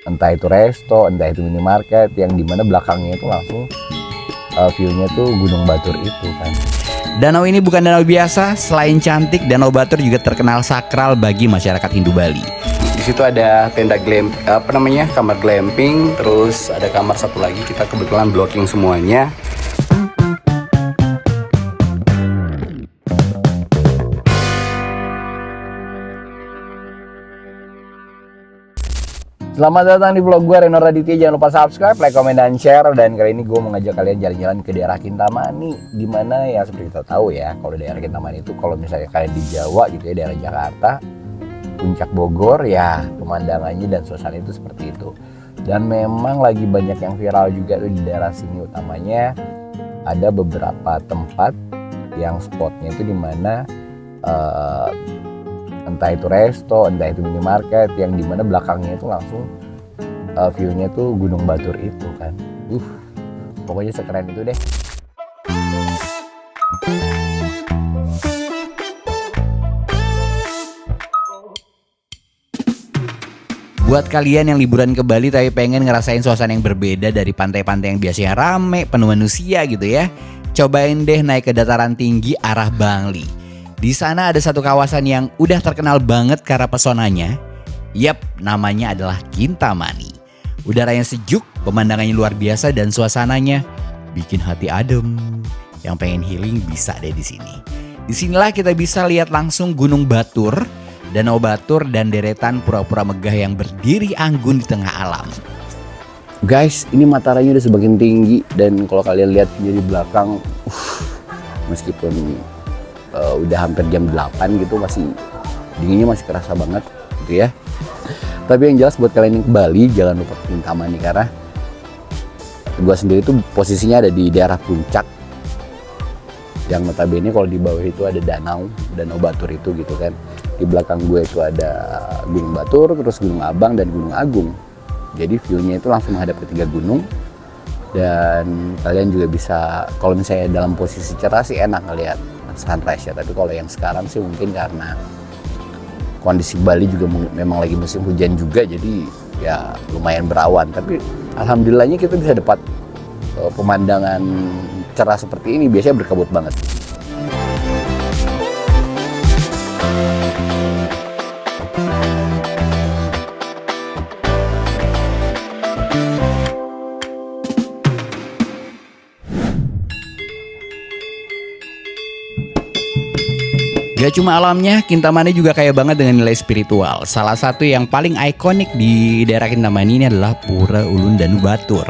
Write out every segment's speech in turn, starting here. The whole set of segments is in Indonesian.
entah itu resto, entah itu minimarket, yang dimana belakangnya itu langsung view-nya tuh Gunung Batur itu kan. Danau ini bukan danau biasa, selain cantik, Danau Batur juga terkenal sakral bagi masyarakat Hindu Bali. Di situ ada tenda kamar glamping, terus ada kamar satu lagi, kita kebetulan blocking semuanya. Selamat datang di vlog gue, Reno Raditya. Jangan lupa subscribe, like, komen, dan share. Dan kali ini gue mau ngajak kalian jalan-jalan ke daerah Kintamani. Dimana ya seperti kita tahu ya, kalau daerah Kintamani itu kalau misalnya kalian di Jawa gitu ya, daerah Jakarta, Puncak Bogor ya, pemandangannya dan suasana itu seperti itu. Dan memang lagi banyak yang viral juga tuh di daerah sini. Utamanya ada beberapa tempat yang spotnya itu dimana entah itu resto, entah itu minimarket, yang dimana belakangnya itu langsung view-nya tuh Gunung Batur itu kan. Pokoknya sekeren itu deh. Buat kalian yang liburan ke Bali tapi pengen ngerasain suasana yang berbeda dari pantai-pantai yang biasanya rame, penuh manusia gitu ya, cobain deh naik ke dataran tinggi arah Bangli. Di sana ada satu kawasan yang udah terkenal banget karena pesonanya. Yap, namanya adalah Kintamani. Udaranya sejuk, pemandangannya luar biasa, dan suasananya bikin hati adem. Yang pengen healing bisa deh di sini. Disinilah kita bisa lihat langsung Gunung Batur, Danau Batur, dan deretan pura-pura megah yang berdiri anggun di tengah alam. Guys, ini mataranya udah semakin tinggi, dan kalau kalian lihat di belakang, meskipun udah hampir jam 8 gitu, masih dinginnya masih kerasa banget gitu ya. Tapi yang jelas buat kalian yang ke Bali, jangan lupa ke Kintamani, karena gua sendiri tuh posisinya ada di daerah puncak, yang notabene kalau di bawah itu ada Danau Batur itu gitu kan. Di belakang gue itu ada Gunung Batur, terus Gunung Abang, dan Gunung Agung. Jadi view-nya itu langsung menghadap ke 3 gunung. Dan kalian juga bisa, kalau misalnya dalam posisi cerah sih enak ngelihat sunrise ya. Tapi kalau yang sekarang sih mungkin karena kondisi Bali juga memang lagi musim hujan juga, jadi ya lumayan berawan. Tapi alhamdulillahnya kita bisa dapat pemandangan cerah seperti ini. Biasanya berkabut banget. Gak cuma alamnya, Kintamani juga kaya banget dengan nilai spiritual. Salah satu yang paling ikonik di daerah Kintamani ini adalah Pura Ulun Danu Batur.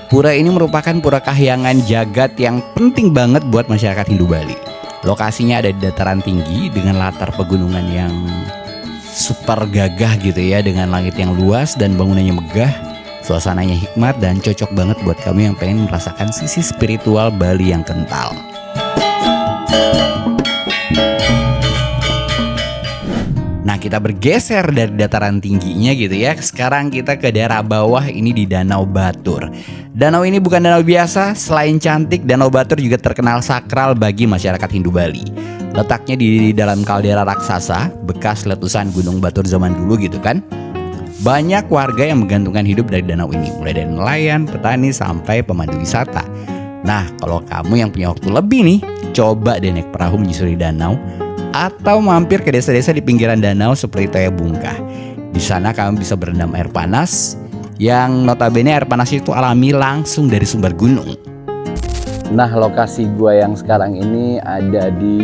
Pura ini merupakan pura kahyangan jagat yang penting banget buat masyarakat Hindu Bali. Lokasinya ada di dataran tinggi dengan latar pegunungan yang super gagah gitu ya, dengan langit yang luas dan bangunannya megah. Suasananya hikmat dan cocok banget buat kamu yang pengen merasakan sisi spiritual Bali yang kental. Nah, kita bergeser dari dataran tingginya gitu ya. Sekarang kita ke daerah bawah, ini di Danau Batur. Danau ini bukan danau biasa, selain cantik, Danau Batur juga terkenal sakral bagi masyarakat Hindu Bali. Letaknya di dalam kaldera raksasa, bekas letusan Gunung Batur zaman dulu gitu kan. Banyak warga yang menggantungkan hidup dari danau ini, mulai dari nelayan, petani, sampai pemandu wisata. Nah, kalau kamu yang punya waktu lebih nih, coba deh naik perahu menyusuri danau, atau mampir ke desa-desa di pinggiran danau seperti Toya Bungkah. Di sana kamu bisa berendam air panas, yang notabene air panas itu alami langsung dari sumber gunung. Nah, lokasi gua yang sekarang ini ada di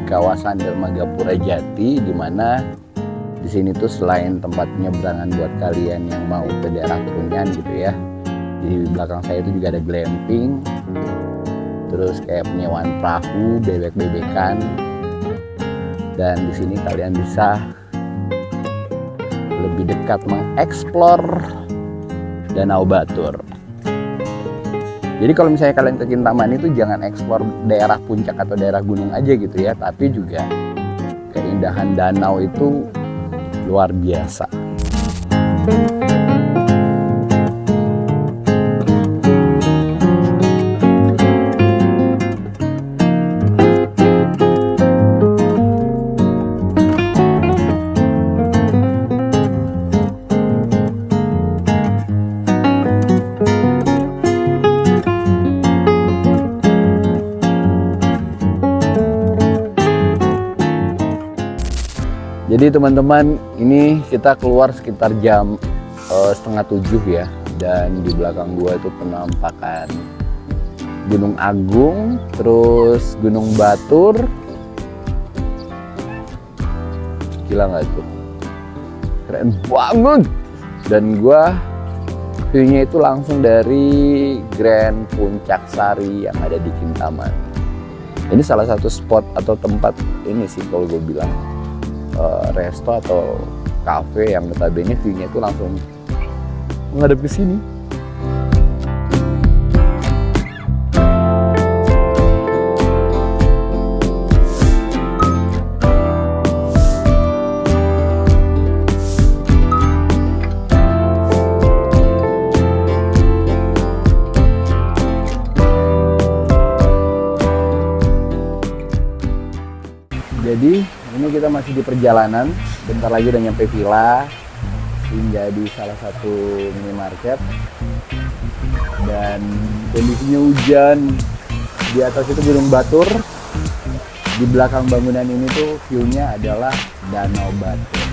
kawasan Dermagapura Jati, di mana di sini tuh selain tempat penyeberangan buat kalian yang mau ke daerah Trunyan gitu ya. Di belakang saya itu juga ada glamping, terus kayak penyewaan perahu, bebek-bebekan. Dan di sini kalian bisa lebih dekat mengeksplor Danau Batur. Jadi kalau misalnya kalian ke Kintamani itu jangan eksplor daerah puncak atau daerah gunung aja gitu ya, tapi juga keindahan danau itu luar biasa. Jadi teman-teman, ini kita keluar sekitar jam setengah 7 ya. Dan di belakang gua itu penampakan Gunung Agung, terus Gunung Batur. Gila nggak tuh? Keren banget. Dan gua view-nya itu langsung dari Grand Puncak Sari yang ada di Kintamani. Ini salah satu spot atau tempat ini sih kalau gue bilang resto atau cafe yang notabene view-nya itu langsung menghadap ke sini. Jadi ini kita masih di perjalanan, bentar lagi udah nyampe villa, hingga di salah satu minimarket. Dan kondisinya hujan, di atas itu Gunung Batur, di belakang bangunan ini tuh view-nya adalah Danau Batur.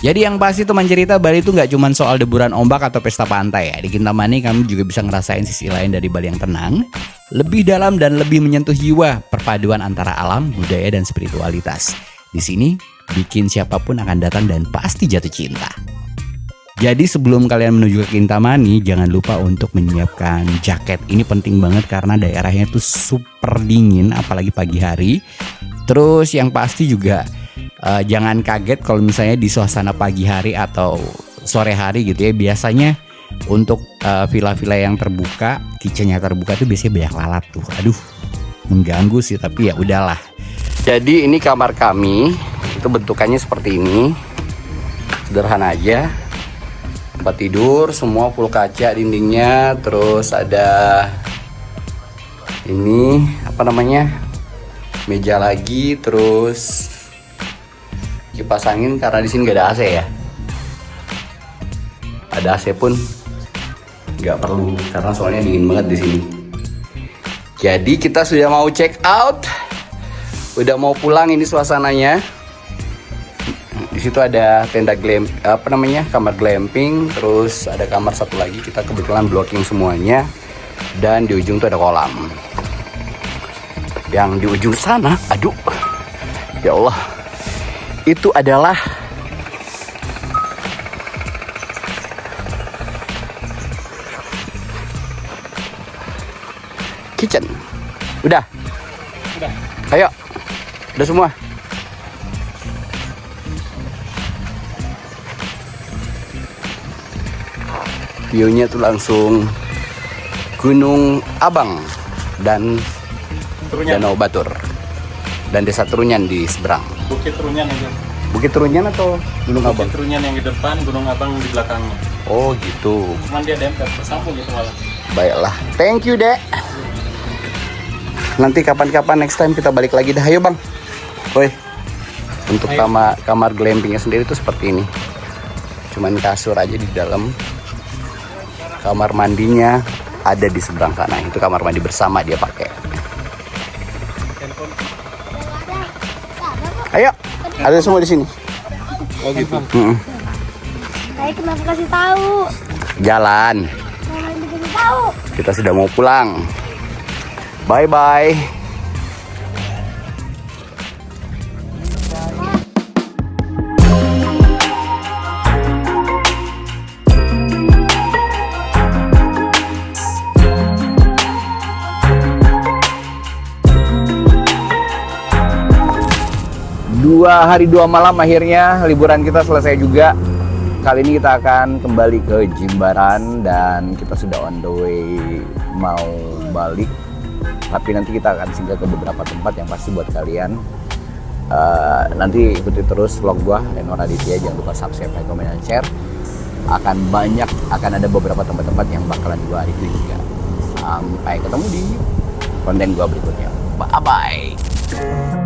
Jadi yang pasti teman cerita, Bali itu nggak cuma soal deburan ombak atau pesta pantai ya. Di Kintamani kamu juga bisa ngerasain sisi lain dari Bali yang tenang, lebih dalam dan lebih menyentuh jiwa, perpaduan antara alam, budaya dan spiritualitas. Di sini bikin siapapun akan datang dan pasti jatuh cinta. Jadi sebelum kalian menuju ke Kintamani, jangan lupa untuk menyiapkan jaket. Ini penting banget karena daerahnya tuh super dingin, apalagi pagi hari. Terus yang pasti juga jangan kaget kalau misalnya di suasana pagi hari atau sore hari gitu ya. Biasanya untuk villa-villa yang terbuka, kitchennya terbuka tuh biasanya banyak lalat tuh. Aduh, mengganggu sih, tapi ya udahlah. Jadi ini kamar kami, itu bentukannya seperti ini, sederhana aja. Tempat tidur semua full kaca dindingnya, terus ada ini apa namanya, meja lagi, terus kipas angin karena di sini nggak ada AC ya. Ada AC pun nggak perlu karena soalnya dingin banget di sini. Jadi kita sudah mau check out, udah mau pulang. Ini suasananya. Di situ ada tenda kamar glamping, terus ada kamar satu lagi. Kita kebetulan blocking semuanya, dan di ujung tuh ada kolam. Yang di ujung sana, aduh, ya Allah, itu adalah kitchen. Udah. Ayo. Udah semua. View-nya tuh langsung Gunung Abang dan Danau Batur dan Desa Trunyan di seberang. Bukit Trunyan aja. Bukit Trunyan atau Gunung Abang? Bukit Trunyan yang di depan, Gunung Abang di belakangnya. Oh gitu. Cuman dia dempet, bersambung gitu malah. Baiklah, thank you Dek. Nanti kapan-kapan next time kita balik lagi dah. Ayo Bang. Woi. Untuk kamar glampingnya sendiri tuh seperti ini. Cuman kasur aja di dalam. Kamar mandinya ada di seberang sana. Itu kamar mandi bersama dia pakai. Ayo, ada semua di sini. Oh gitu. Saya kenapa kasih tahu? Jalan. Kenapa dikasih tahu? Kita sudah mau pulang. Bye bye. Dua hari dua malam akhirnya liburan kita selesai juga. Kali ini kita akan kembali ke Jimbaran dan kita sudah on the way mau balik. Tapi nanti kita akan singgah ke beberapa tempat yang pasti buat kalian. Nanti ikuti terus vlog gua, Reno Raditya. Jangan lupa subscribe, like, comment, dan share. Akan ada beberapa tempat-tempat yang bakalan gua review juga. Sampai ketemu di konten gua berikutnya. Bye bye.